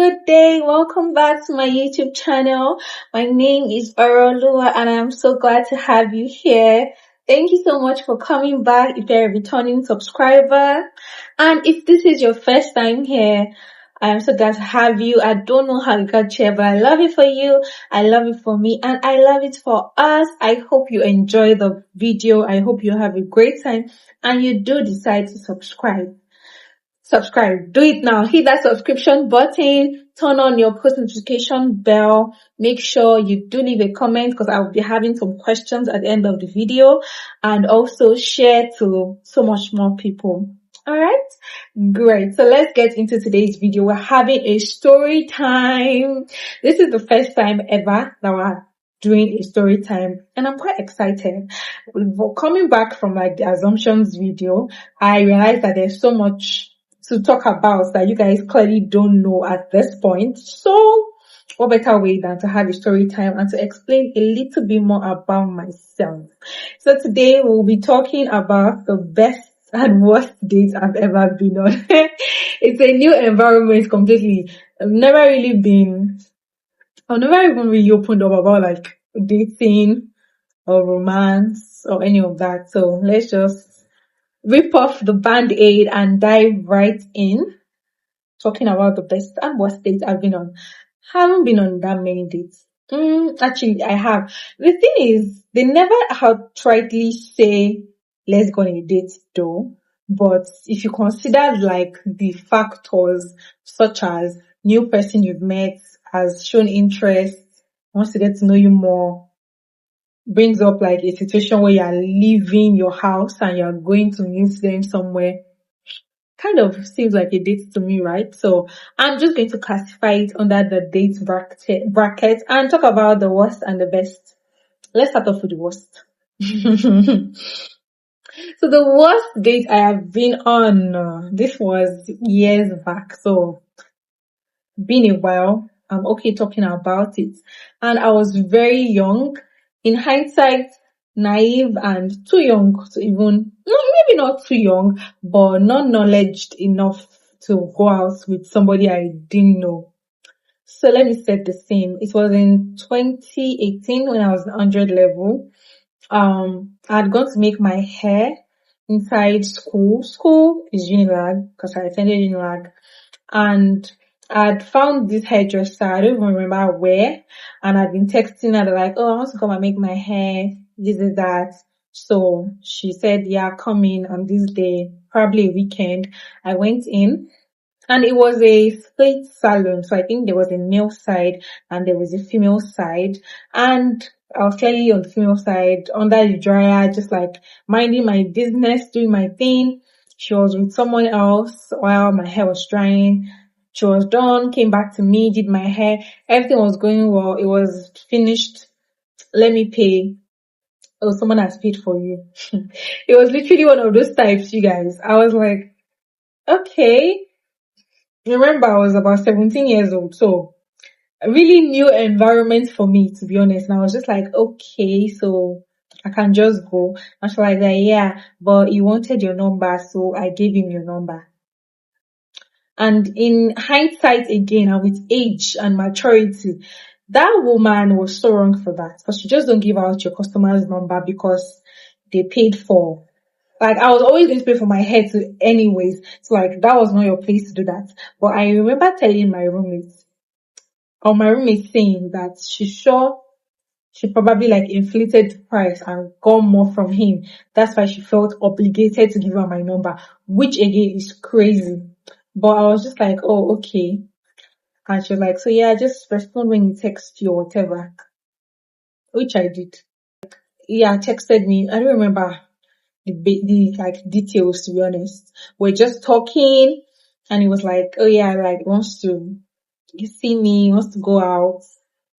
good day. Welcome back to my YouTube channel. My name is Oreoluwa and I'm so glad to have you here. Thank you so much for coming back if you're a returning subscriber. And if this is your first time here, I am so glad to have you. I don't know how you got here, but I love it for you. I love it for me and I love it for us. I hope you enjoy the video. I hope you have a great time and you do decide to subscribe. Do it now. Hit that subscription button, turn on your post notification bell, make sure you do leave a comment because I will be having some questions at the end of the video, and also share to so much more people. Alright, great. So let's get into today's video. We're having a story time. This is the first time ever that we're doing a story time and I'm quite excited. Coming back from like the assumptions video, I realized that there's so much to talk about that you guys clearly don't know at this point. So what better way than to have a story time and to explain a little bit more about myself. So today we'll be talking about the best and worst date I've ever been on. It's a new environment completely. I've never even really opened up about like dating or romance or any of that. So let's just rip off the band-aid and dive right in, talking about the best and worst dates I've been on. Haven't been on that many dates. Actually, I have. The thing is, they never outrightly say, let's go on a date though. But if you consider like the factors such as new person you've met has shown interest, wants to get to know you more, brings up like a situation where you're leaving your house and you're going to meet them somewhere, kind of seems like a date to me, right? So I'm just going to classify it under the date bracket and talk about the worst and the best. Let's start off with the worst. So the worst date I have been on, this was years back, so been a while. I'm okay talking about it. And I was very young. In hindsight, naive and too young to even, no, maybe not too young, but not knowledged enough to go out with somebody I didn't know. So let me set the scene. It was in 2018 when I was in 100 level. I had gone to make my hair inside school. School is Unilag because I attended Unilag, and I'd found this hairdresser, I don't even remember where, and I'd been texting her like, oh, I want to come and make my hair, this is that. So she said, yeah, come in on this day, probably a weekend. I went in and it was a split salon. So I think there was a male side and there was a female side. And I was clearly on the female side under the dryer, just like minding my business, doing my thing. She was with someone else while my hair was drying. She was done, came back to me, did my hair. Everything was going well. It was finished. Let me pay. Oh, someone has paid for you. It was literally one of those types, you guys. I was like, okay. Remember, I was about 17 years old. So a really new environment for me, to be honest. And I was just like, okay, so I can just go. And she was like, yeah, but he wanted your number, so I gave him your number. And in hindsight again, and with age and maturity, that woman was so wrong for that. Because you just don't give out your customer's number because they paid for. Like, I was always going to pay for my hair too anyways. So like, that was not your place to do that. But I remember telling my roommate saying that she's sure she probably like inflated the price and got more from him. That's why she felt obligated to give her my number, which again is crazy. But I was just like, oh, okay. And she was like, so yeah, just respond when he texts you or whatever. Which I did. Yeah, texted me. I don't remember the like details, to be honest. We're just talking and he was like, oh yeah, like wants to see me, wants to go out.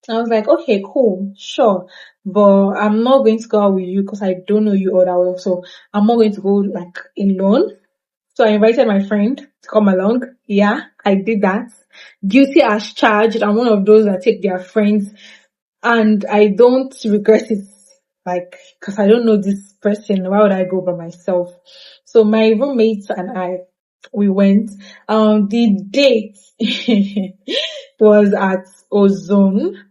I was like, okay, cool, sure. But I'm not going to go out with you because I don't know you all that well. So I'm not going to go like alone. So I invited my friend to come along. Yeah, I did that. Guilty as charged. I'm one of those that take their friends and I don't regret it. Like, cause I don't know this person. Why would I go by myself? So my roommates and I, we went. The date, was at Ozone.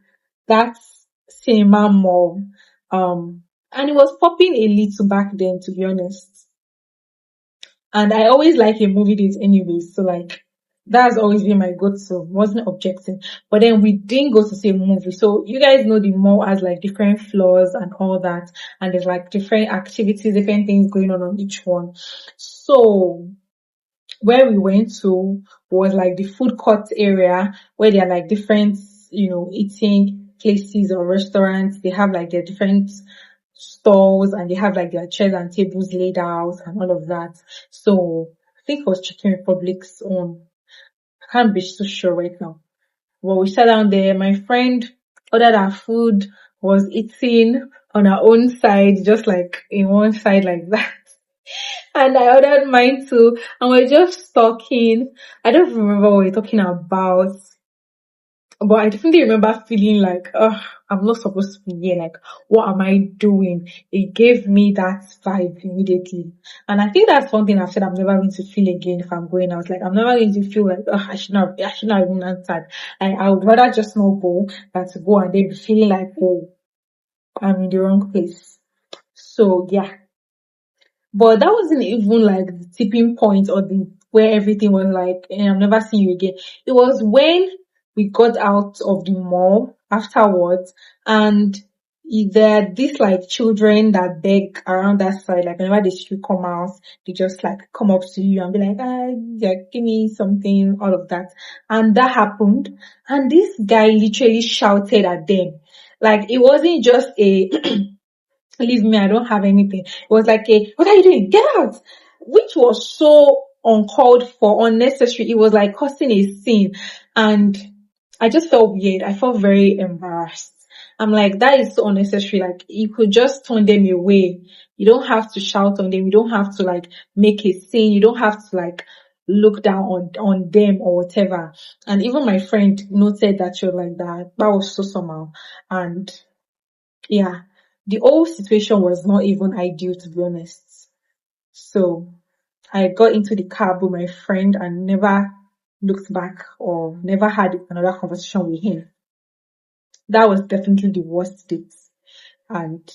That's cinema mall. And it was popping a little back then, to be honest. And I always like a movie date anyways. So like, that's always been my go-to. Wasn't objecting. But then we didn't go to see a movie. So you guys know the mall has like different floors and all that. And there's like different activities, different things going on each one. So where we went to was like the food court area where there are like different, eating places or restaurants. They have like their different stalls and they have like their chairs and tables laid out and all of that. So I think it was Chicken Republic's own. I can't be so sure right now. But we sat down there. My friend ordered our food, was eating on her own side, just like in one side like that. And I ordered mine too. And we're just talking. I don't remember what we're talking about. But I definitely remember feeling like, I'm not supposed to be here. Like, what am I doing? It gave me that vibe immediately. And I think that's one thing I've said I'm never going to feel again if I'm going out. Like, I'm never going to feel like, I should not have even answered. I would rather just not go than to go and then be feeling like, oh, I'm in the wrong place. So yeah. But that wasn't even like the tipping point or the where everything was like, I'm never seeing you again. It was when we got out of the mall afterwards and there are these like children that beg around that side, like whenever they should come out, they just like come up to you and be like, yeah, give me something, all of that. And that happened. And this guy literally shouted at them. Like it wasn't just a leave me, I don't have anything. It was like what are you doing? Get out! Which was so uncalled for, unnecessary. It was like causing a scene. And I just felt weird. I felt very embarrassed. I'm like, that is so unnecessary. Like, you could just turn them away. You don't have to shout on them. You don't have to like make a scene. You don't have to like look down on them or whatever. And even my friend noted that you're like that. That was so somehow. And yeah, the whole situation was not even ideal, to be honest. So I got into the cab with my friend and never looked back or never had another conversation with him. That was definitely the worst date. And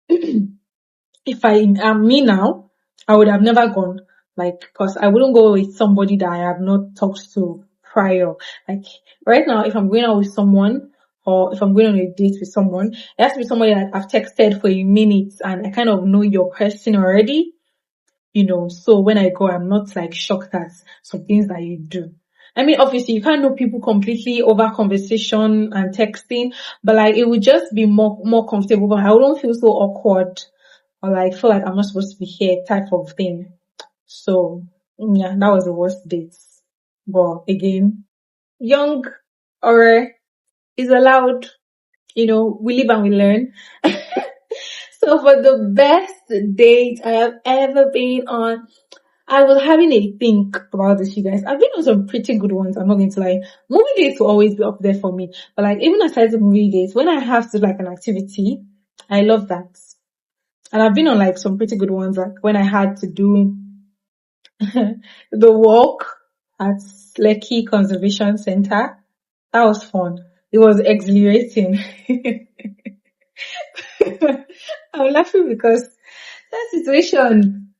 if I am me now, I would have never gone. Like, cause I wouldn't go with somebody that I have not talked to prior. Like, right now, if I'm going out with someone, or if I'm going on a date with someone, it has to be somebody that I've texted for a minute and I kind of know your person already, so when I go, I'm not like shocked at some things that you do. I mean, obviously you can't know people completely over conversation and texting, but like it would just be more comfortable, but I wouldn't feel so awkward or like feel like I'm not supposed to be here type of thing. So yeah, that was the worst date. But again, young or is allowed, we live and we learn. So for the best date I have ever been on, I was having a think about this, you guys. I've been on some pretty good ones, I'm not going to lie. Movie dates will always be up there for me. But like, even aside the movie dates, when I have to do like an activity, I love that. And I've been on like some pretty good ones, like when I had to do the walk at Lekki Conservation Center. That was fun. It was exhilarating. I'm laughing because that situation,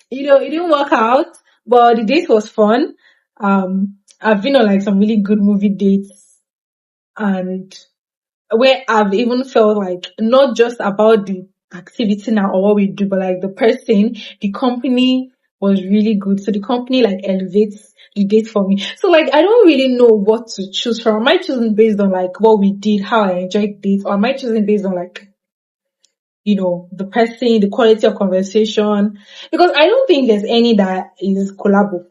it didn't work out, but the date was fun. I've been on like some really good movie dates and where I've even felt like not just about the activity now or what we do, but like the person, the company was really good. So the company like elevates the date for me. So like I don't really know what to choose from. Am I choosing based on like what we did, how I enjoyed the date, or am I choosing based on like the person, the quality of conversation? Because I don't think there's any that is collabo.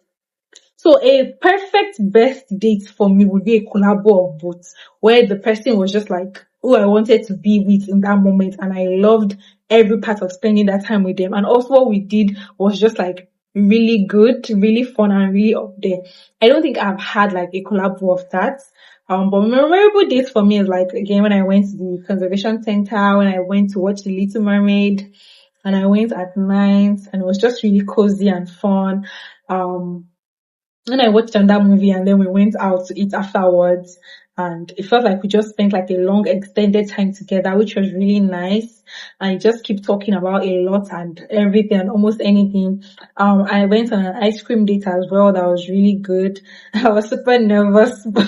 So a perfect best date for me would be a collabo of both, where the person was just like who I wanted to be with in that moment, and I loved every part of spending that time with them. And also what we did was just like really good, really fun, and really up there. I don't think I've had like a collabo of that. But memorable dates for me is like again when I went to the conservation center, when I went to watch The Little Mermaid, and I went at night, and it was just really cozy and fun. When I watched that movie and then we went out to eat afterwards and it felt like we just spent like a long extended time together, which was really nice. And just keep talking about a lot and everything and almost anything. I went on an ice cream date as well. That was really good. I was super nervous, but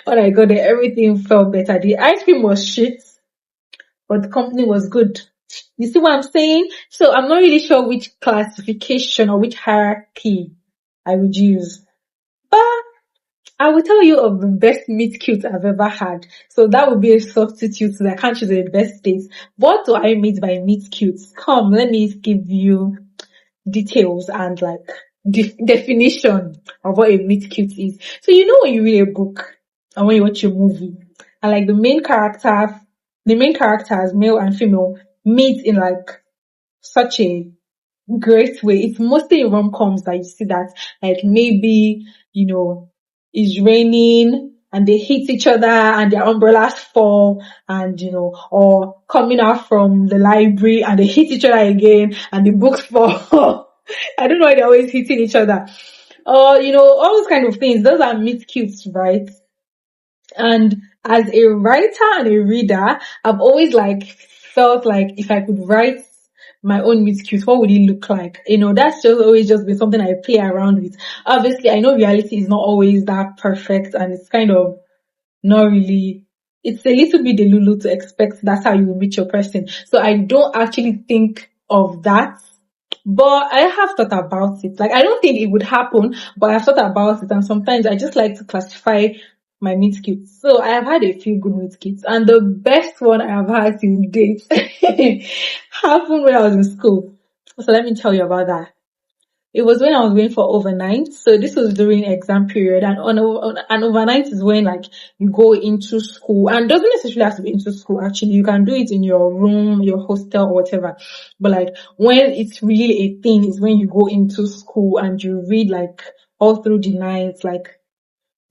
when I got there, everything felt better. The ice cream was shit, but the company was good. You see what I'm saying? So I'm not really sure which classification or which hierarchy I would use. But I will tell you of the best meet cute I've ever had. So that would be a substitute. So I can't choose the best dates. What do I mean by meet cute? Come, let me give you details and like definition of what a meet cute is. So you know when you read a book and when you watch a movie and like the main characters, male and female, meet in like such a great way. It's mostly in rom-coms that you see that, like maybe, it's raining and they hit each other and their umbrellas fall and, or coming out from the library and they hit each other again and the books fall. I don't know why they're always hitting each other. Or, all those kind of things. Those are meet cutes, right? And as a writer and a reader, I've always like felt like if I could write my own meet cute, what would it look like? That's just always just been something I play around with. Obviously, I know reality is not always that perfect and it's kind of not really, it's a little bit delulu to expect that's how you will meet your person. So I don't actually think of that. But I have thought about it. Like, I don't think it would happen, but I've thought about it. And sometimes I just like to classify my meet cutes. So I have had a few good meet cutes. And the best one I have had till date happened when I was in school. So let me tell you about that. It was when I was going for overnight. So this was during exam period, and on an overnight is when like you go into school, and doesn't necessarily have to be into school. Actually, you can do it in your room, your hostel, or whatever. But like when it's really a thing is when you go into school and you read like all through the night. Like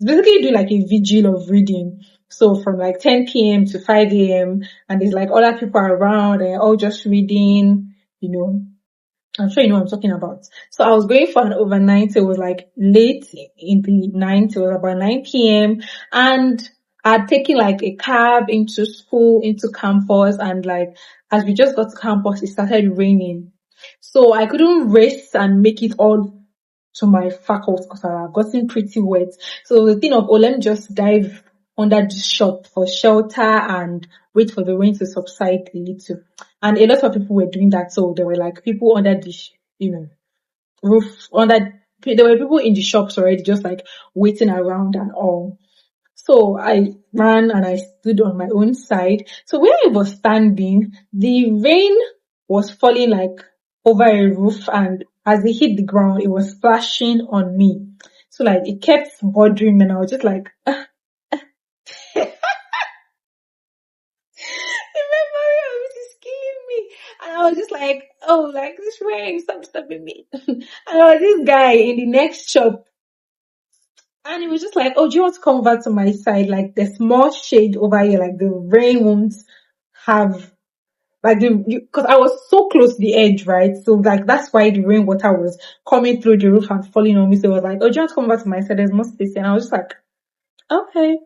it's basically you do like a vigil of reading. So from like 10 p.m. to 5 a.m. and there's like other people around and all just reading, I'm sure you know what I'm talking about. So I was going for an overnight. It was like late in the night. It was about 9 p.m. And I'd taken like a cab into school, into campus. And like, as we just got to campus, it started raining. So I couldn't race and make it all to my faculty because I had gotten pretty wet. So the thing of, let me just dive under the shop for shelter and wait for the rain to subside a little. And a lot of people were doing that. So there were like people under the, roof, there were people in the shops already just like waiting around and all. So I ran and I stood on my own side. So where I was standing, the rain was falling like over a roof, and as it hit the ground, it was splashing on me. So like it kept bothering me and I was just like, the memory of it is killing me. And I was just like, oh, like this rain, stop stopping me. And there was this guy in the next shop and he was just like, oh, do you want to come over to my side? Like there's more shade over here, like the rain won't have like because I was so close to the edge, right? So like that's why the rainwater was coming through the roof and falling on me. So it was like, oh, do you want to come over to my side? There's more space. And I was just like, okay.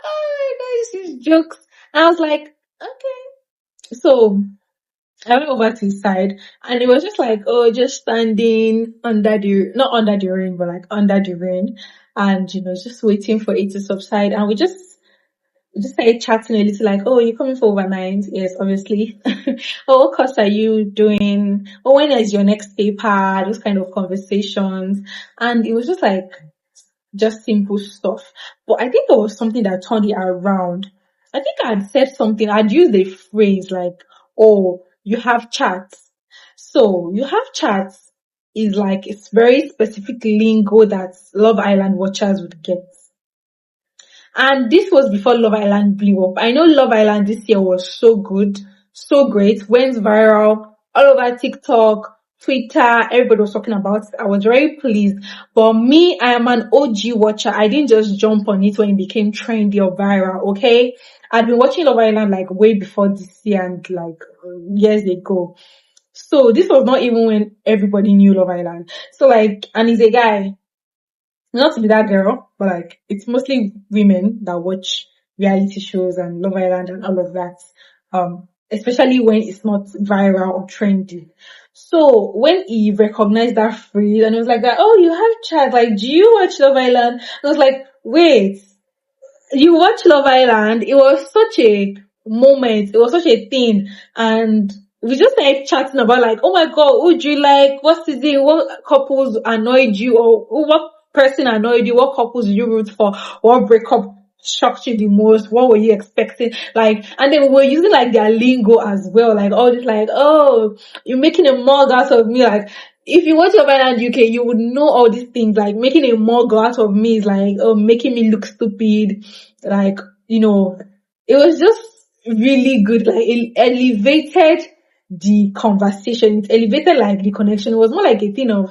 Oh my god, this is jokes. And I was like, okay. So I went over to his side and it was just like, oh, just standing not under the rain, but like under the rain and, just waiting for it to subside. And we just started chatting a little like, oh, you're coming for overnight? Yes, obviously. Oh, what course are you doing? Oh, when is your next paper? Those kind of conversations. And it was just like, just simple stuff. But I think there was something that turned it around. I think I'd said something, I'd used a phrase like, oh, you have chats. So you have chats is like, it's very specific lingo that Love Island watchers would get. And this was before Love Island blew up. I know Love Island this year was so good, so great, went viral all over TikTok, Twitter, everybody was talking about it. I was very pleased. But me, I am an OG watcher. I didn't just jump on it when it became trendy or viral, okay? I'd been watching Love Island like way before this year and like years ago. So this was not even when everybody knew Love Island. So like, and he's a guy. Not to be that girl, but like it's mostly women that watch reality shows and Love Island and all of that. Especially when it's not viral or trendy. So when he recognized that phrase and it was like that, oh, you have chat, like, do you watch Love Island? And I was like, wait, you watch Love Island? It was such a moment. It was such a thing. And we just started chatting about like, oh my God, who do you like? What season? What couples annoyed you? Or what person annoyed you? What couples did you root for? What breakup shocked you the most? What were you expecting? Like, and then we were using like their lingo as well. Like all this like, oh, you're making a mug out of me. Like, if you watch Love Island UK, you would know all these things. Like making a mug out of me is like, oh, making me look stupid. Like, it was just really good. Like it elevated the conversation. It elevated like the connection. It was more like a thing of,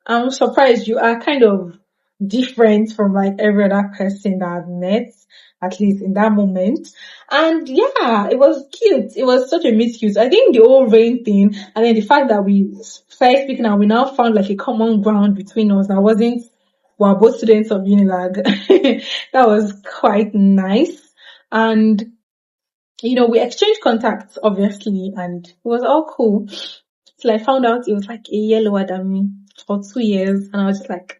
I'm surprised you are kind of different from like every other person that I've met, at least in that moment. And yeah, it was cute. It was such a meet cute. I think the whole rain thing and then the fact that we started speaking and we now found like a common ground between us that wasn't, we're both students of Unilag. That was quite nice. And we exchanged contacts obviously and it was all cool. Till I found out it was like a year lower than me for 2 years and I was just like,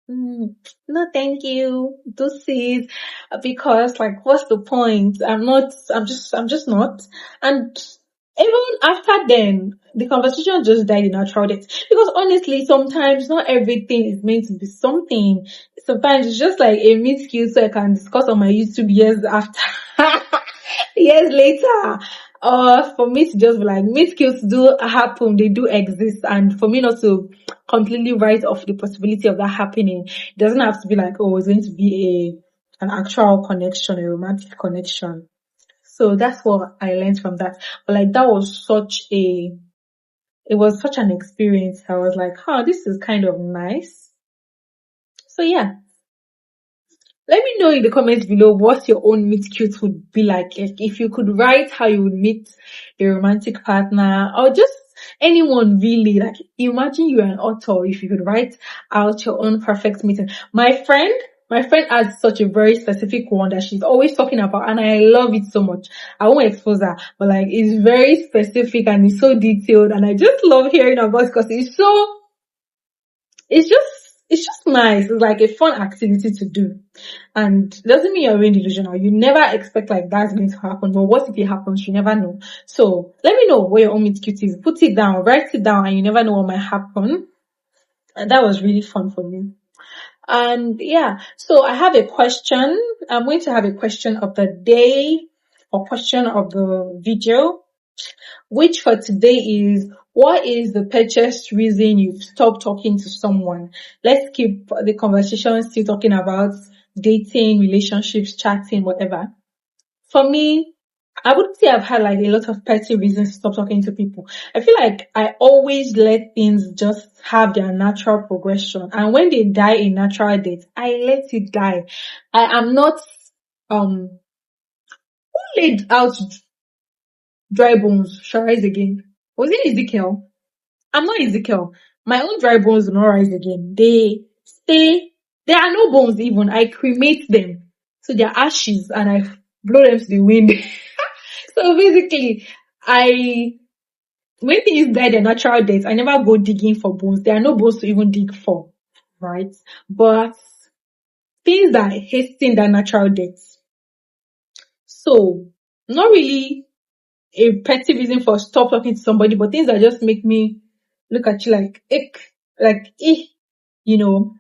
no, thank you. This is because like, what's the point? I'm just not. And even after then, the conversation just died in natural death. Because honestly, sometimes not everything is meant to be something. Sometimes it's just like a meet cute so I can discuss on my YouTube years after, years later. For me to just be like, meet cutes do happen, they do exist, and for me not to completely write off the possibility of that happening. It doesn't have to be like, oh, it's going to be an actual connection, a romantic connection. So that's what I learned from that. But like that was it was such an experience. I was like, this is kind of nice. So yeah. Let me know in the comments below what your own meet cute would be like. If you could write how you would meet a romantic partner or just anyone really. Like imagine you're an author if you could write out your own perfect meeting. My friend has such a very specific one that she's always talking about and I love it so much. I won't expose her, but like it's very specific and it's so detailed and I just love hearing about it because it's just nice. It's like a fun activity to do. And it doesn't mean you're being delusional. You never expect like that's going to happen. But what if it happens? You never know. So let me know where your own meet cute is. Put it down, write it down, and you never know what might happen. And that was really fun for me. And yeah, so I have a question. I'm going to have a question of the day or question of the video, which for today is, what is the purchase reason you've stopped talking to someone? Let's keep the conversation still talking about dating, relationships, chatting, whatever. For me, I would say I've had like a lot of petty reasons to stop talking to people. I feel like I always let things just have their natural progression. And when they die a natural death, I let it die. I am not, who laid out dry bones shall rise again? Was it Ezekiel? I'm not Ezekiel. My own dry bones do not rise again. They stay. There are no bones even. I cremate them. So they're ashes and I blow them to the wind. So basically, when things die their natural death, I never go digging for bones. There are no bones to even dig for, right? But things that hasten their natural death. So, not really a petty reason for stop talking to somebody, but things that just make me look at you like, ick, like, you know.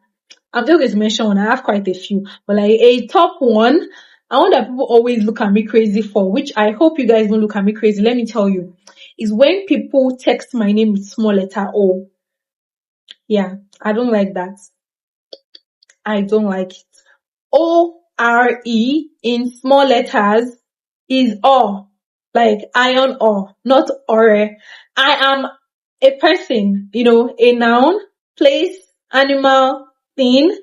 I'm just going to mention one. I have quite a few, but like a top one, I want that people always look at me crazy for, which I hope you guys don't look at me crazy. Let me tell you, is when people text my name with small letter O. Yeah, I don't like that. I don't like it. O-R-E in small letters is O, like iron ore, not ore. I am a person, a noun, place, animal, thing,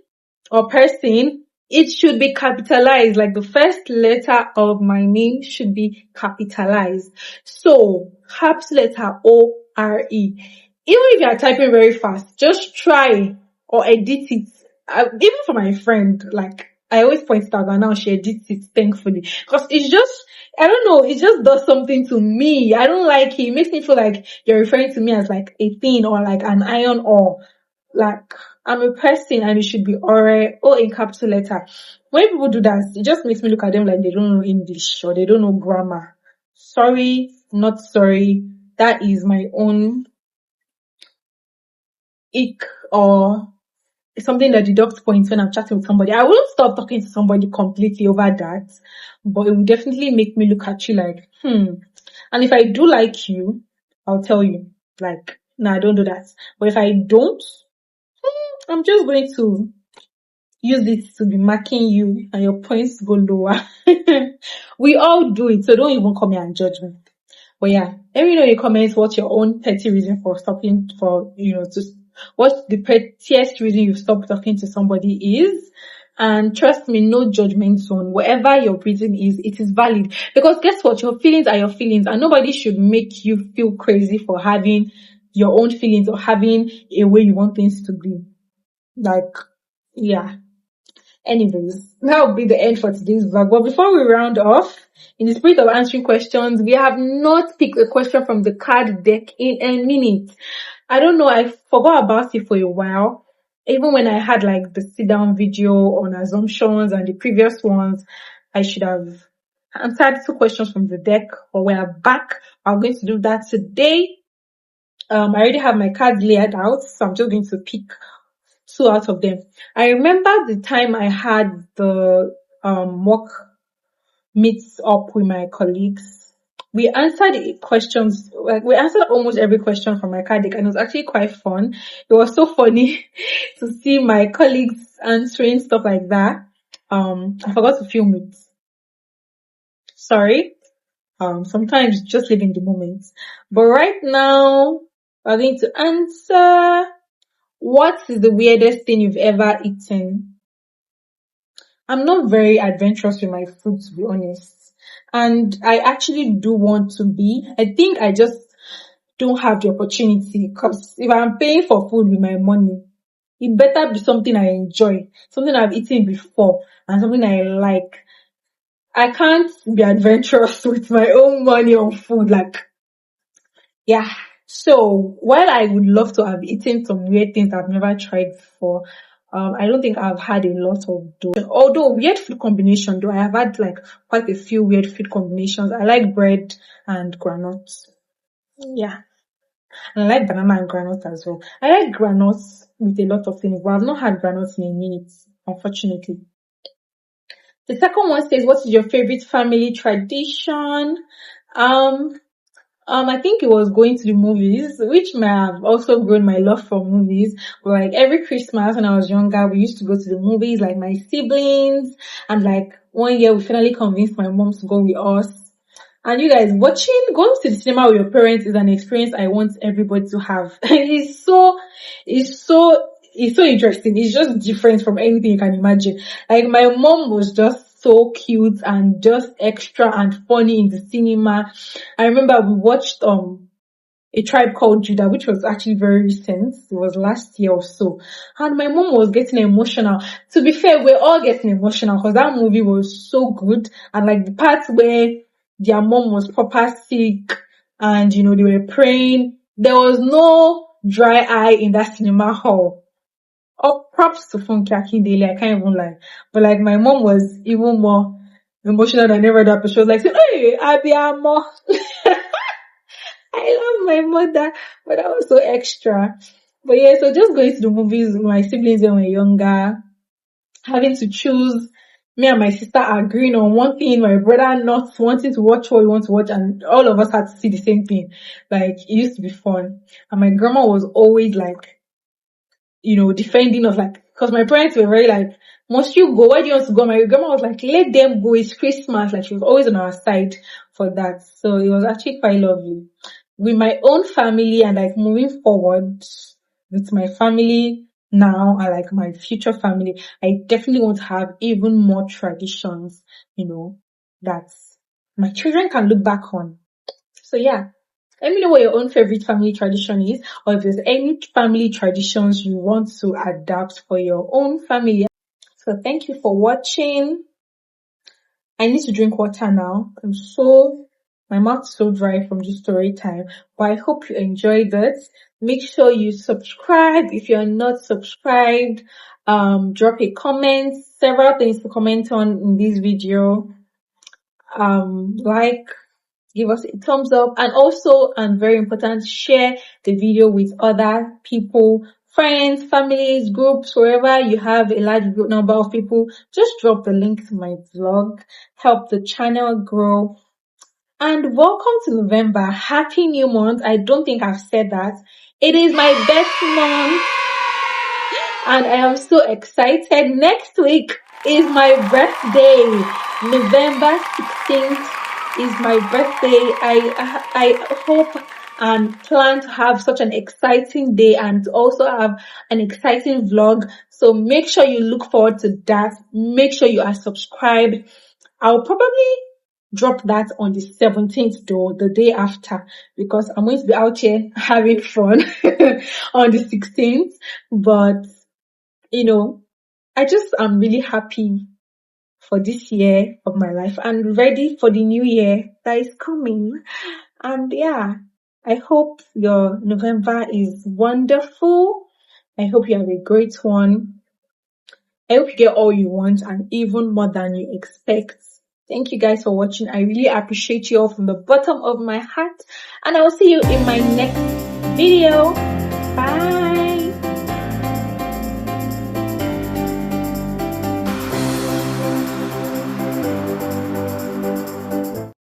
or person. It should be capitalized, like the first letter of my name should be capitalized. So, capital letter O-R-E. Even if you are typing very fast, just try or edit it even for my friend, like, I always point it out, and now she edits it, thankfully. Because it's just, I don't know, it just does something to me. I don't like it. It makes me feel like you're referring to me as like a thing or like an iron ore. Like, I'm a person and it should be O in capital letter. When people do that, it just makes me look at them like they don't know English or they don't know grammar. Sorry, not sorry. That is my own ick, or it's something that deducts points when I'm chatting with somebody. I won't stop talking to somebody completely over that, but it will definitely make me look at you like, And if I do like you, I'll tell you, like, no, I don't do that. But if I don't, I'm just going to use it to be marking you and your points go lower. We all do it, so don't even come here and judge me. But yeah, let me know in the comments what your own petty reason for stopping for, what the pettiest reason you stop talking to somebody is. And trust me, no judgment zone. Whatever your reason is, it is valid. Because guess what? Your feelings are your feelings, and nobody should make you feel crazy for having your own feelings or having a way you want things to be. Like, yeah. Anyways, that will be the end for today's vlog. But before we round off, in the spirit of answering questions, we have not picked a question from the card deck in a minute. I don't know, I forgot about it for a while. Even when I had like the sit down video on assumptions and the previous ones, I should have answered 2 questions from the deck, but we are back. I'm going to do that today. I already have my cards laid out, so I'm just going to pick 2 out of them. I remember the time I had the mock meets up with my colleagues. We answered questions, like we answered almost every question from my card deck, and it was actually quite fun. It was so funny to see my colleagues answering stuff like that. I forgot to film it. Sorry. Sometimes just live in the moment. But right now, we're going to answer, what is the weirdest thing you've ever eaten? I'm not very adventurous with my food, to be honest. And I actually do want to be. I think I just don't have the opportunity, because if I'm paying for food with my money, it better be something I enjoy, something I've eaten before, and something I like. I can't be adventurous with my own money on food. Like, yeah. So while I would love to have eaten some weird things I've never tried before, I don't think I've had a lot of those. Although weird food combination, though, I have had like quite a few weird food combinations. I like bread and granuts. Yeah. And I like banana and granuts as well. I like granuts with a lot of things, but I've not had granuts in a minute, unfortunately. The second one says, what is your favorite family tradition? I think it was going to the movies, which may have also grown my love for movies. But like every Christmas when I was younger, we used to go to the movies, like my siblings. And like one year we finally convinced my mom to go with us. And you guys, going to the cinema with your parents is an experience I want everybody to have. It's so interesting. It's just different from anything you can imagine. Like my mom was just so cute and just extra and funny in the cinema. I remember we watched A Tribe Called Judah, which was actually very recent. It was last year or so. And my mom was getting emotional. To be fair, we're all getting emotional because that movie was so good. And like the part where their mom was proper sick and, they were praying, there was no dry eye in that cinema hall. Oh, props to Funke Akindele, I can't even lie. But like my mom was even more emotional than ever that, but she was like, hey, Abiyamo. I love my mother, but that was so extra. But yeah, so just going to the movies with my siblings when we were younger, having to choose, me and my sister agreeing on one thing, my brother not wanting to watch what we want to watch, and all of us had to see the same thing. Like, it used to be fun. And my grandma was always like, defending us, like, because my parents were very like, must you go? Why do you want to go? My grandma was like, let them go, it's Christmas. Like, she was always on our side for that. So it was actually quite lovely. With my own family and like moving forward with my family now and like my future family, I definitely want to have even more traditions, that my children can look back on. So yeah, Let me know what your own favorite family tradition is, or if there's any family traditions you want to adapt for your own family. So thank you for watching. I need to drink water now. My mouth is so dry from this story time. But I hope you enjoyed it. Make sure you subscribe if you're not subscribed. Drop a comment. Several things to comment on in this video. Like, give us a thumbs up, and also, and very important, share the video with other people, friends, families, groups, wherever you have a large number of people. Just drop the link to my vlog, help the channel grow. And welcome to November. Happy new month. I don't think I've said that. It is my best month and I am so excited. Next week is my birthday. November 16th is my birthday. I hope and plan to have such an exciting day and also have an exciting vlog. So make sure you look forward to that. Make sure you are subscribed. I'll probably drop that on the 17th though, the day after, because I'm going to be out here having fun on the 16th. But I'm really happy for this year of my life and ready for the new year that is coming. And yeah, I hope your November is wonderful. I hope you have a great one. I hope you get all you want and even more than you expect. Thank you guys for watching. I really appreciate you all from the bottom of my heart. And I will see you in my next video. Bye.